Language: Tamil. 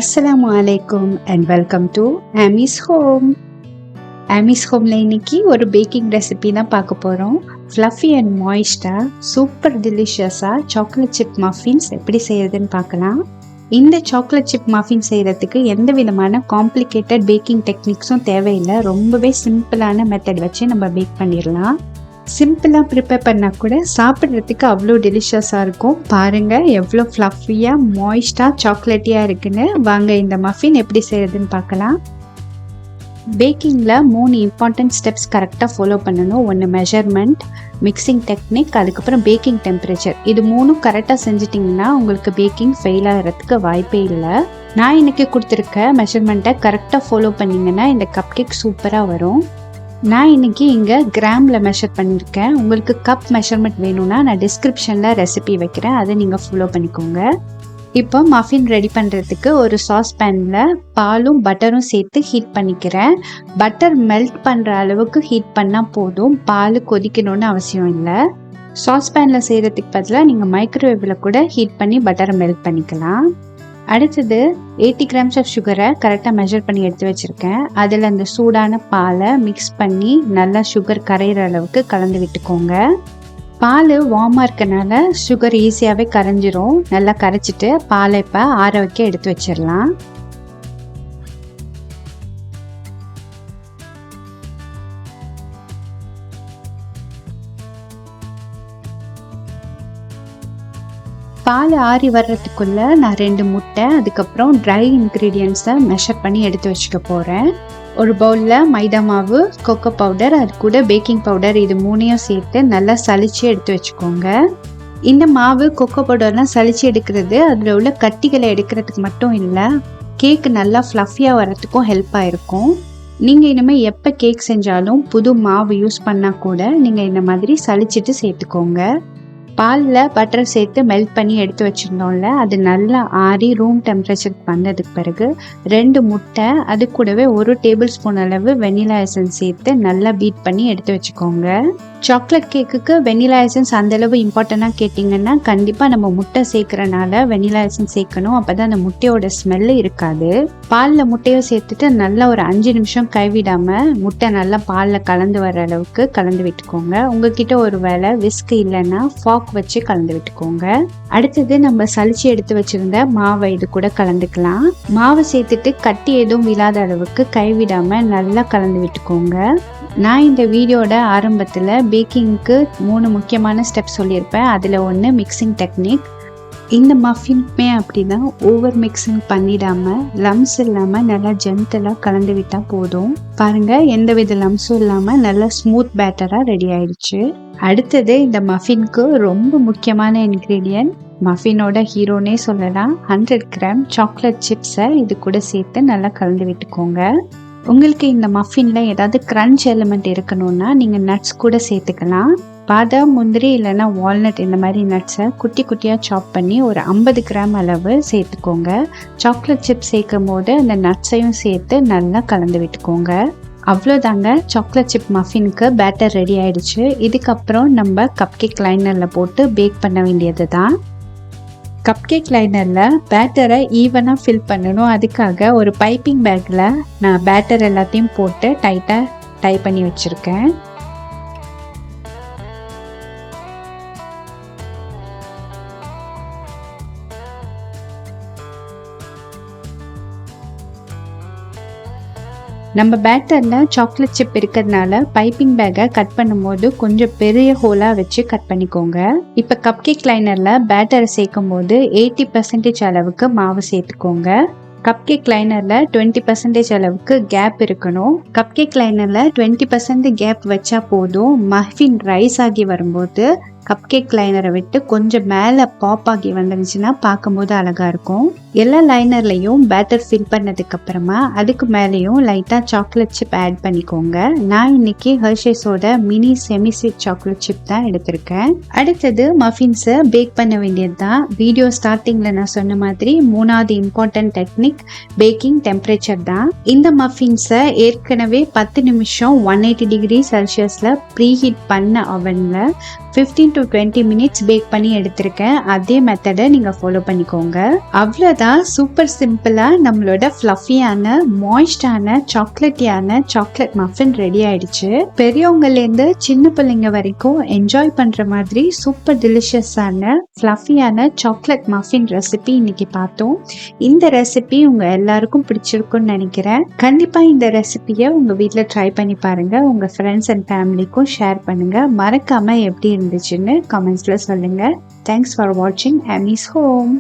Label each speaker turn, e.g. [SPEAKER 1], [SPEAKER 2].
[SPEAKER 1] Assalamu alaikum and welcome to Amy's Home. Amy's Homeல இன்னைக்கு ஒரு பேக்கிங் ரெசிபி தான் பார்க்க போகிறோம். ஃப்ளஃபி அண்ட் மாய்ஸ்டாக சூப்பர் டெலிஷியஸாக சாக்லேட் சிப் மஃபின்ஸ் எப்படி செய்யறதுன்னு பார்க்கலாம். இந்த சாக்லேட் சிப் மஃபின் செய்கிறதுக்கு எந்த விதமான காம்ப்ளிகேட்டட் பேக்கிங் டெக்னிக்ஸும் தேவையில்லை. ரொம்பவே சிம்பிளான மெத்தட் வச்சு நம்ம பேக் பண்ணிடலாம். சிம்பிளாக ப்ரிப்பேர் பண்ணால் கூட சாப்பிட்றதுக்கு அவ்வளோ டெலிஷியஸாக இருக்கும். பாருங்கள் எவ்வளோ ஃப்ளஃபியாக மாய்ஸ்டாக சாக்லேட்டியாக இருக்குன்னு. வாங்க இந்த மஃபின் எப்படி செய்கிறதுன்னு பார்க்கலாம். பேக்கிங்கில் 3 இம்பார்ட்டன்ட் ஸ்டெப்ஸ் கரெக்டாக ஃபாலோ பண்ணணும். ஒன்று மெஷர்மெண்ட், மிக்சிங் டெக்னிக், அதுக்கப்புறம் பேக்கிங் டெம்பரேச்சர். இது 3 கரெக்டாக செஞ்சிட்டிங்கன்னா உங்களுக்கு பேக்கிங் ஃபெயில் ஆகிறதுக்கு வாய்ப்பே இல்லை. நான் இன்றைக்கி கொடுத்துருக்க மெஷர்மெண்ட்டை கரெக்டாக ஃபாலோ பண்ணிங்கன்னா இந்த கப் கேக் சூப்பராக வரும். நான் இன்றைக்கி இங்கே கிராமில் மெஷர் பண்ணியிருக்கேன். உங்களுக்கு கப் மெஷர்மெண்ட் வேணும்னா நான் டிஸ்கிரிப்ஷனில் ரெசிபி வைக்கிறேன், அதை நீங்கள் ஃபாலோ பண்ணிக்கோங்க. இப்போ மஃபின் ரெடி பண்ணுறதுக்கு ஒரு சாஸ்பேனில் பாலும் பட்டரும் சேர்த்து ஹீட் பண்ணிக்கிறேன். பட்டர் மெல்ட் பண்ணுற அளவுக்கு ஹீட் பண்ணால் போதும், பால் கொதிக்கணும்னு அவசியம் இல்லை. சாஸ்பேனில் செய்கிறதுக்கு பதிலாக நீங்கள் மைக்ரோவேவில் கூட ஹீட் பண்ணி பட்டரை மெல்ட் பண்ணிக்கலாம். அடுத்தது 80 கிராம்ஸ் ஆஃப் சுகரை கரெக்டாக மெஷர் பண்ணி எடுத்து வச்சுருக்கேன். அதில் அந்த சூடான பாலை மிக்ஸ் பண்ணி நல்லா சுகர் கரையிற அளவுக்கு கலந்து விட்டுக்கோங்க. பால் வார்மாக இருக்கனால சுகர் ஈஸியாகவே கரைஞ்சிரும். நல்லா கரைச்சிட்டு பாலை இப்போ ஆற வைக்க எடுத்து வச்சிடலாம். பால் ஆறி வர்றதுக்குள்ள நான் 2 முட்டை, அதுக்கப்புறம் ட்ரை இன்க்ரீடியன்ட்ஸை மெஷர் பண்ணி எடுத்து வச்சுக்க போகிறேன். ஒரு பவுலில் மைதா மாவு, கொக்கோ பவுடர், அது கூட பேக்கிங் பவுடர், இது 3ஐயும் சேர்த்து நல்லா சலிச்சு எடுத்து வச்சுக்கோங்க. இந்த மாவு, கொக்கோ பவுடர்லாம் சலிச்சு எடுக்கிறது அதில் உள்ள கட்டிகளை எடுக்கிறதுக்கு மட்டும் இல்லை, கேக் நல்லா ஃப்ளஃபியாக வர்றதுக்கும் ஹெல்ப்பாக இருக்கும். நீங்கள் இனிமேல் எப்போ கேக் செஞ்சாலும் புது மாவு யூஸ் பண்ணால் கூட நீங்கள் இந்த மாதிரி சலிச்சிட்டு சேர்த்துக்கோங்க. பாலில் பட்டர் சேர்த்து மெல்ட் பண்ணி எடுத்து வச்சுருந்தோம்ல, அது நல்லா ஆறி ரூம் டெம்பரேச்சருக்கு வந்ததுக்கு பிறகு 2 முட்டை, அது கூடவே 1 டேபிள் ஸ்பூன் அளவு வெனிலா எசன்ஸ் சேர்த்து நல்லா பீட் பண்ணி எடுத்து வச்சுக்கோங்க. சாக்லேட் கேக்குக்கு வெனிலா எசன்ஸ் அந்தளவு இம்பார்ட்டண்ட்டாக கேட்டிங்கன்னா கண்டிப்பாக நம்ம முட்டை சேர்க்குறனால வெனிலா எசன்ஸ் சேர்க்கணும். அப்போ தான் அந்த முட்டையோட ஸ்மெல்லு இருக்காது. பாலில் முட்டையை சேர்த்துட்டு நல்லா ஒரு 5 நிமிஷம் கைவிடாமல் முட்டை நல்லா பாலில் கலந்து வர அளவுக்கு கலந்து விட்டுக்கோங்க. உங்ககிட்ட ஒரு வேளை விஸ்க் இல்லைன்னா ஃபாக் வச்சு கலந்து விட்டுக்கோங்க. அடுத்தது நம்ம சலிச்சு எடுத்து வச்சிருந்த மாவை இது கூட கலந்துக்கலாம். மாவை சேர்த்துட்டு கட்டி எதுவும் விழாத அளவுக்கு கைவிடாம நல்லா கலந்து விட்டுக்கோங்க. நான் இந்த வீடியோட ஆரம்பத்தில் பேக்கிங்க்கு 3 முக்கியமான ஸ்டெப் சொல்லியிருப்பேன். அதில் ஒன்று மிக்சிங் டெக்னிக். இந்த மஃபின்மே அப்படிதான், ஓவர் மிக்சிங் பண்ணிடாமல் லம்ஸ் இல்லாமல் நல்லா ஜென்டலாக கலந்து விட்டால் போதும். பாருங்கள், எந்த வித லம்ஸும் இல்லாமல் நல்லா ஸ்மூத் பேட்டராக ரெடி ஆயிடுச்சு. அடுத்தது இந்த மஃபின்க்கு ரொம்ப முக்கியமான இன்க்ரீடியன்ட், மஃபினோட ஹீரோனே சொல்லலாம், 100 கிராம் சாக்லேட் சிப்ஸை இது கூட சேர்த்து நல்லா கலந்து விட்டுக்கோங்க. உங்களுக்கு இந்த மஃபினில் ஏதாவது க்ரன்ச் எலிமெண்ட் இருக்கணும்னா நீங்கள் நட்ஸ் கூட சேர்த்துக்கலாம். பாதாம், முந்திரி இல்லைன்னா வால்நட், இந்த மாதிரி நட்ஸை குட்டி குட்டியாக சாப் பண்ணி ஒரு 50 கிராம் அளவு சேர்த்துக்கோங்க. சாக்லேட் சிப்ஸ் சேர்க்கும் போது அந்த நட்ஸையும் சேர்த்து நல்லா கலந்து விட்டுக்கோங்க. அவ்வளோதாங்க, சாக்லேட் சிப் மஃபினுக்கு பேட்டர் ரெடி ஆயிடுச்சு. இதுக்கப்புறம் நம்ம கப் கேக் லைனரில் போட்டு பேக் பண்ண வேண்டியது தான். கப் கேக் லைனரில் பேட்டரை ஈவனாக ஃபில் பண்ணணும். அதுக்காக ஒரு பைப்பிங் பேக்கில் நான் பேட்டர் எல்லாத்தையும் போட்டு டைட்டாக டை பண்ணி வச்சுருக்கேன். நம்ம பேட்டரில் சாக்லேட் சிப் இருக்கிறதுனால பைப்பிங் பேக்கை கட் பண்ணும்போது கொஞ்சம் பெரிய ஹோலாக வச்சு கட் பண்ணிக்கோங்க. இப்போ கப் கேக் லைனரில் பேட்டரை சேர்க்கும் போது 80% அளவுக்கு மாவு சேர்த்துக்கோங்க. கப் கேக் லைனரில் 20% அளவுக்கு கேப் இருக்கணும். கப் கேக் லைனரில் 20% கேப் வச்சா போதும். மஃபின் ரைஸ் ஆகி வரும்போது கப் கேக் லைனரை விட்டு கொஞ்சம் மேலே பாப் ஆகி வந்துருந்துச்சுன்னா பார்க்கும்போது அழகாக இருக்கும். எல்லா லைனர்லையும் பேட்டர் ஃபில் பண்ணதுக்கு அப்புறமா அதுக்கு மேலேயும் லைட்டாக சாக்லேட் சிப் ஆட் பண்ணிக்கோங்க. நான் இன்னைக்கு ஹெர்ஷேஸோட mini semi sweet chocolate chip தான் எடுத்திருக்கேன். அடுத்தது மஃபின்ஸை பேக் பண்ண வேண்டியது தான். வீடியோ ஸ்டார்டிங்கில் நான் சொன்ன மாதிரி 3வது இம்பார்ட்டன்ட் டெக்னிக் பேக்கிங் டெம்பரேச்சர் தான். இந்த மஃபின்ஸை ஏற்கனவே 10 நிமிஷம் 180 டிகிரி செல்சியஸில் ப்ரீஹீட் பண்ண அவனில் 15 to 20 minutes பேக் பண்ணி எடுத்திருக்கேன். அதே மெத்தடை நீங்கள் ஃபாலோ பண்ணிக்கோங்க. அவ்வளோதான், சூப்பர் சிம்பிளாக நம்மளோட ஃப்ளஃபியான மாய்ஸ்டான சாக்லேட்டியான சாக்லேட் மஃபின் ரெடி ஆயிடுச்சு. பெரியவங்கலேருந்து சின்ன பிள்ளைங்க வரைக்கும் என்ஜாய் பண்ணுற மாதிரி சூப்பர் டெலிஷியஸான ஃப்ளஃபியான சாக்லேட் மஃபின் ரெசிபி இன்னைக்கு பார்த்தோம். இந்த ரெசிபி உங்கள் எல்லாருக்கும் பிடிச்சிருக்குன்னு நினைக்கிறேன். கண்டிப்பாக இந்த ரெசிபியை உங்கள் வீட்டில் ட்ரை பண்ணி பாருங்கள். உங்கள் ஃப்ரெண்ட்ஸ் அண்ட் ஃபேமிலிக்கும் ஷேர் பண்ணுங்கள். மறக்காமல் எப்படி இருந்துச்சுன்னு கமெண்ட்ஸில் சொல்லுங்கள். தேங்க்ஸ் ஃபார் வாட்சிங். அமீஸ் ஹோம்.